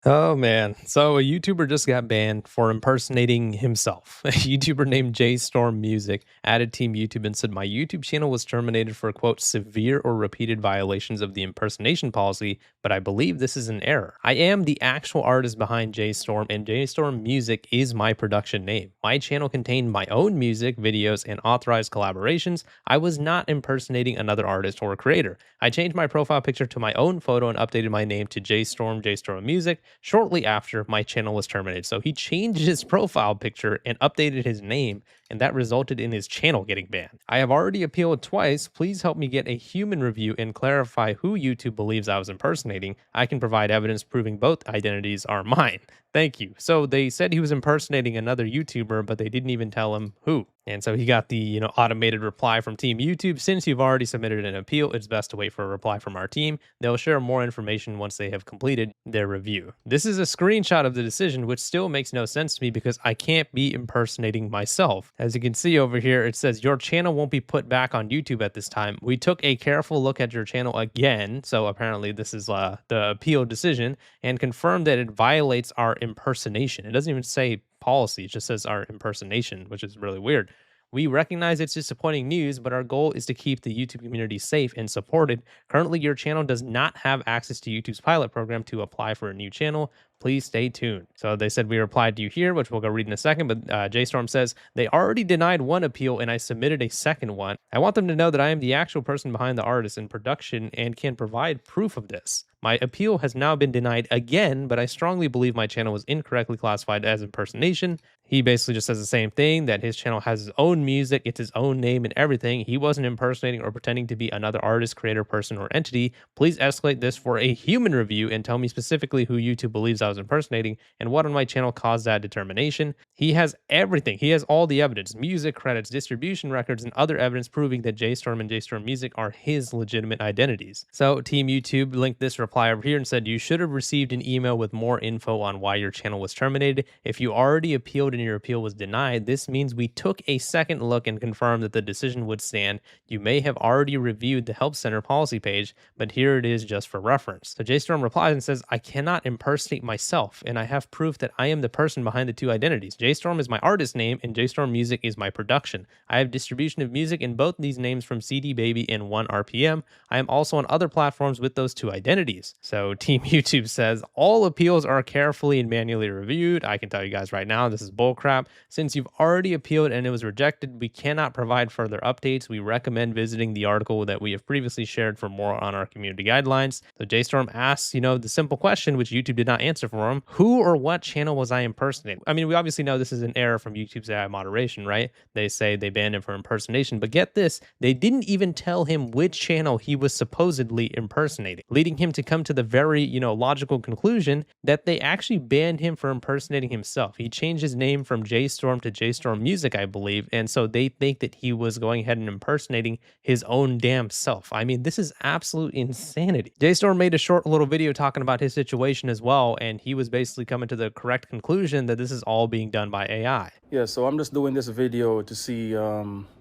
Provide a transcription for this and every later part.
Oh man. So a YouTuber just got banned for impersonating himself. A YouTuber named Storm Music added Team YouTube and said my YouTube channel was terminated for quote severe or repeated violations of the impersonation policy, but I believe this is an error. I am the actual artist behind Storm, and Storm Music is my production name. My channel contained my own music, videos, and authorized collaborations. I was not impersonating another artist or creator. I changed my profile picture to my own photo and updated my name to Storm Music shortly after my channel was terminated. So he changed his profile picture and updated his name, and that resulted in his channel getting banned. I have already appealed twice. Please help me get a human review and clarify who YouTube believes I was impersonating. I can provide evidence proving both identities are mine. Thank you. So they said he was impersonating another YouTuber, but they didn't even tell him who. And so he got the, automated reply from Team YouTube. Since you've already submitted an appeal, it's best to wait for a reply from our team. They'll share more information once they have completed their review. This is a screenshot of the decision, which still makes no sense to me because I can't be impersonating myself. As you can see over here, it says your channel won't be put back on YouTube at this time. We took a careful look at your channel again. So apparently this is the appeal decision, and confirmed that it violates our impersonation. It doesn't even say policy, it just says our impersonation, which is really weird. We recognize it's disappointing news, but our goal is to keep the YouTube community safe and supported. Currently, your channel does not have access to YouTube's pilot program to apply for a new channel. Please stay tuned. So they said we replied to you here, which we'll go read in a second. But JStorm says they already denied one appeal and I submitted a second one. I want them to know that I am the actual person behind the artist in production and can provide proof of this. My appeal has now been denied again, but I strongly believe my channel was incorrectly classified as impersonation. He basically just says the same thing, that his channel has his own music, it's his own name and everything. He wasn't impersonating or pretending to be another artist, creator, person, or entity. Please escalate this for a human review and tell me specifically who YouTube believes I was impersonating and what on my channel caused that determination. He has everything. He has all the evidence, music credits, distribution records, and other evidence proving that JStorm and JStorm Music are his legitimate identities. So Team YouTube linked this reply over here and said, you should have received an email with more info on why your channel was terminated. If you already appealed and your appeal was denied, this means we took a second look and confirmed that the decision would stand. You may have already reviewed the Help Center policy page, but here it is just for reference. So JStorm replies and says, I cannot impersonate myself, and I have proof that I am the person behind the two identities. JStorm is my artist name, and JStorm Music is my production. I have distribution of music in both these names from CD Baby and 1RPM. I am also on other platforms with those two identities. So Team YouTube says, all appeals are carefully and manually reviewed. I can tell you guys right now, this is bullcrap. Since you've already appealed and it was rejected, we cannot provide further updates. We recommend visiting the article that we have previously shared for more on our community guidelines. So JStorm asks, the simple question, which YouTube did not answer for him: who or what channel was I impersonating? I mean, we obviously know this is an error from YouTube's AI moderation, right? They say they banned him for impersonation, but get this, they didn't even tell him which channel he was supposedly impersonating, leading him to come to the very, logical conclusion that they actually banned him for impersonating himself. He changed his name from JStorm to JStorm Music, I believe, and so they think that he was going ahead and impersonating his own damn self. I mean, this is absolute insanity. JStorm made a short little video talking about his situation as well, and he was basically coming to the correct conclusion that this is all being done by AI. Yeah, so I'm just doing this video to see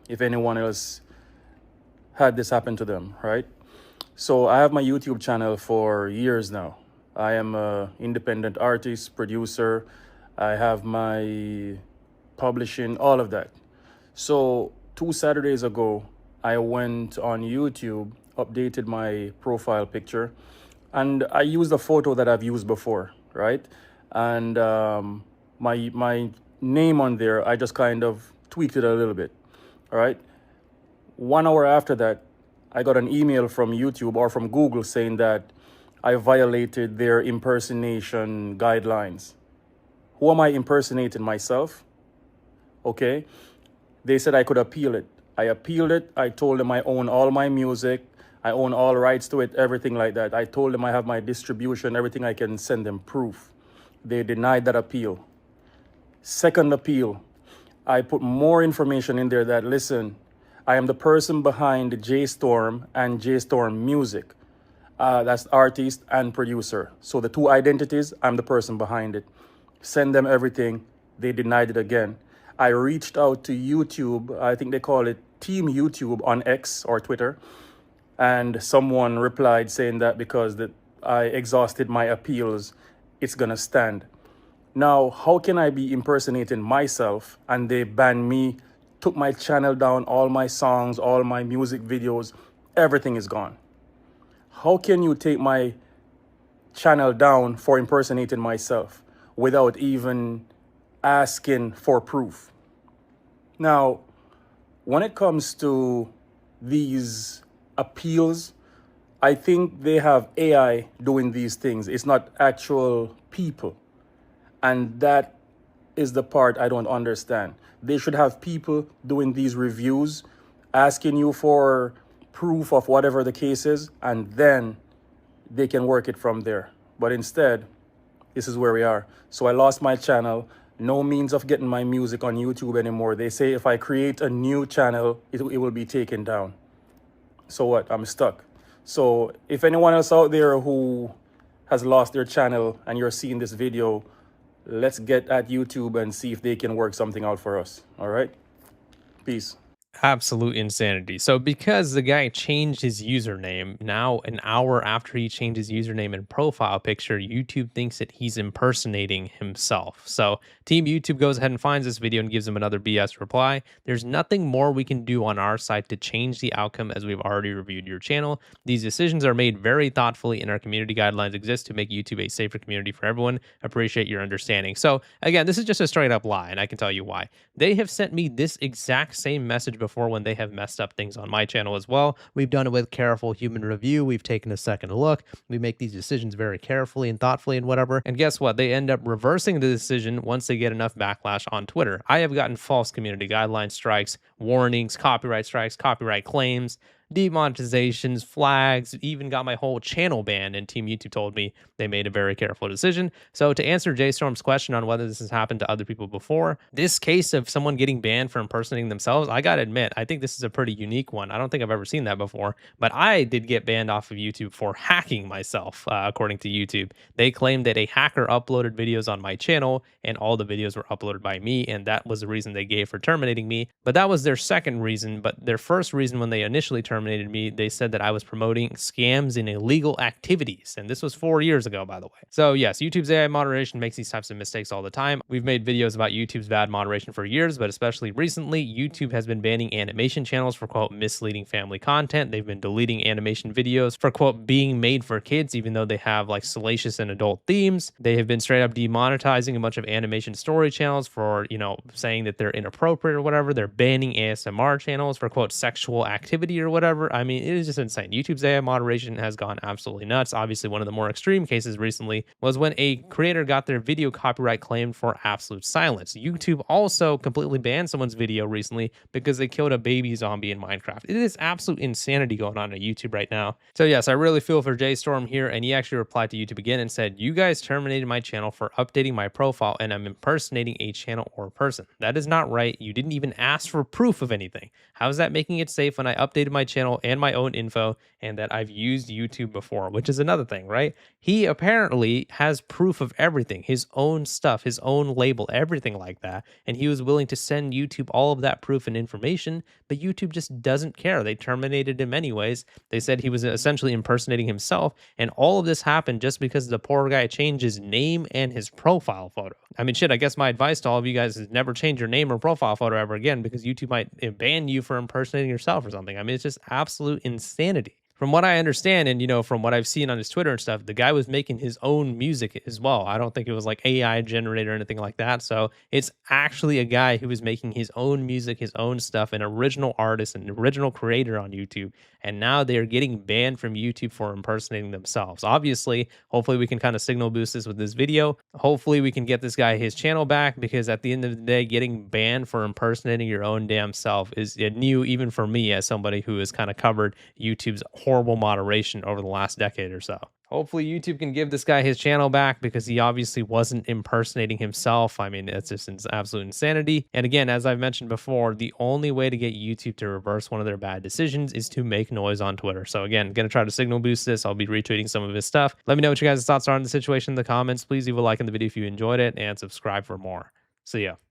if anyone else had this happen to them, right? So I have my YouTube channel for years now. I am an independent artist, producer. I have my publishing, all of that. So 2 Saturdays ago, I went on YouTube, updated my profile picture, and I used a photo that I've used before, right? And my name on there, I just kind of tweaked it a little bit, all right? 1 hour after that, I got an email from YouTube or from Google saying that I violated their impersonation guidelines. Who am I impersonating? Myself? Okay. They said I could appeal it. I appealed it. I told them I own all my music. I own all rights to it, everything like that. I told them I have my distribution, everything. I can send them proof. They denied that appeal. Second appeal, I put more information in there that, listen, I am the person behind JStorm and JStorm Music. That's artist and producer. So the two identities, I'm the person behind it. Send them everything. They denied it again. I reached out to YouTube. I think they call it Team YouTube on X or Twitter. And someone replied saying that because I exhausted my appeals it's gonna stand. Now, how can I be impersonating myself and they ban me, took my channel down, all my songs, all my music videos, everything is gone? How can you take my channel down for impersonating myself without even asking for proof? Now, when it comes to these appeals, I think they have AI doing these things. It's not actual people. And that is the part I don't understand. They should have people doing these reviews, asking you for proof of whatever the case is, and then they can work it from there. But instead, this is where we are. So I lost my channel, no means of getting my music on YouTube anymore. They say if I create a new channel, it will be taken down. So what? I'm stuck. So if anyone else out there who has lost their channel and you're seeing this video, let's get at YouTube and see if they can work something out for us. All right? Peace. Absolute insanity. So because the guy changed his username, now an hour after he changed his username and profile picture, YouTube thinks that he's impersonating himself. So Team YouTube goes ahead and finds this video and gives him another BS reply. There's nothing more we can do on our side to change the outcome as we've already reviewed your channel. These decisions are made very thoughtfully and our community guidelines exist to make YouTube a safer community for everyone. Appreciate your understanding. So again, this is just a straight up lie and I can tell you why. They have sent me this exact same message before when they have messed up things on my channel as well. We've done it with careful human review. We've taken a second look. We make these decisions very carefully and thoughtfully and whatever. And guess what? They end up reversing the decision once they get enough backlash on Twitter. I have gotten false community guideline strikes, warnings, copyright strikes, copyright claims, demonetizations, flags, even got my whole channel banned. And Team YouTube told me they made a very careful decision. So to answer JStorm's question on whether this has happened to other people before, this case of someone getting banned for impersonating themselves, I gotta admit, I think this is a pretty unique one. I don't think I've ever seen that before, but I did get banned off of YouTube for hacking myself, according to YouTube. They claimed that a hacker uploaded videos on my channel and all the videos were uploaded by me, and that was the reason they gave for terminating me. But that was their second reason. But their first reason, when they initially terminated me, they said that I was promoting scams and illegal activities. And this was 4 years ago, by the way. So yes, YouTube's AI moderation makes these types of mistakes all the time. We've made videos about YouTube's bad moderation for years, but especially recently, YouTube has been banning animation channels for, quote, misleading family content. They've been deleting animation videos for, quote, being made for kids, even though they have like salacious and adult themes. They have been straight up demonetizing a bunch of animation story channels for, saying that they're inappropriate or whatever. They're banning ASMR channels for, quote, sexual activity or whatever. I mean, it is just insane. YouTube's AI moderation has gone absolutely nuts. Obviously, one of the more extreme cases recently was when a creator got their video copyright claimed for absolute silence. YouTube also completely banned someone's video recently because they killed a baby zombie in Minecraft. It is absolute insanity going on YouTube right now. So yes, I really feel for JStorm here, and he actually replied to YouTube again and said, "You guys terminated my channel for updating my profile and I'm impersonating a channel or person. That is not right. You didn't even ask for proof of anything. How is that making it safe when I updated my channel and my own info and that I've used YouTube before?" Which is another thing, right? He apparently has proof of everything, his own stuff, his own label, everything like that. And he was willing to send YouTube all of that proof and information, but YouTube just doesn't care. They terminated him anyways. They said he was essentially impersonating himself. And all of this happened just because the poor guy changed his name and his profile photo. I mean, shit, I guess my advice to all of you guys is never change your name or profile photo ever again, because YouTube might ban you for impersonating yourself or something. I mean, it's just absolute insanity. From what I understand, and from what I've seen on his Twitter and stuff, the guy was making his own music as well. I don't think it was like AI generated or anything like that. So it's actually a guy who was making his own music, his own stuff, an original artist, an original creator on YouTube. And now they are getting banned from YouTube for impersonating themselves. Obviously, hopefully we can kind of signal boost this with this video. Hopefully we can get this guy his channel back, because at the end of the day, getting banned for impersonating your own damn self is new even for me, as somebody who has kind of covered YouTube's horrible moderation over the last decade or so. Hopefully YouTube can give this guy his channel back, because he obviously wasn't impersonating himself. I mean, it's just absolute insanity. And again, as I've mentioned before, the only way to get YouTube to reverse one of their bad decisions is to make noise on Twitter. So again, going to try to signal boost this. I'll be retweeting some of his stuff. Let me know what you guys' thoughts are on the situation in the comments. Please leave a like in the video if you enjoyed it and subscribe for more. See ya.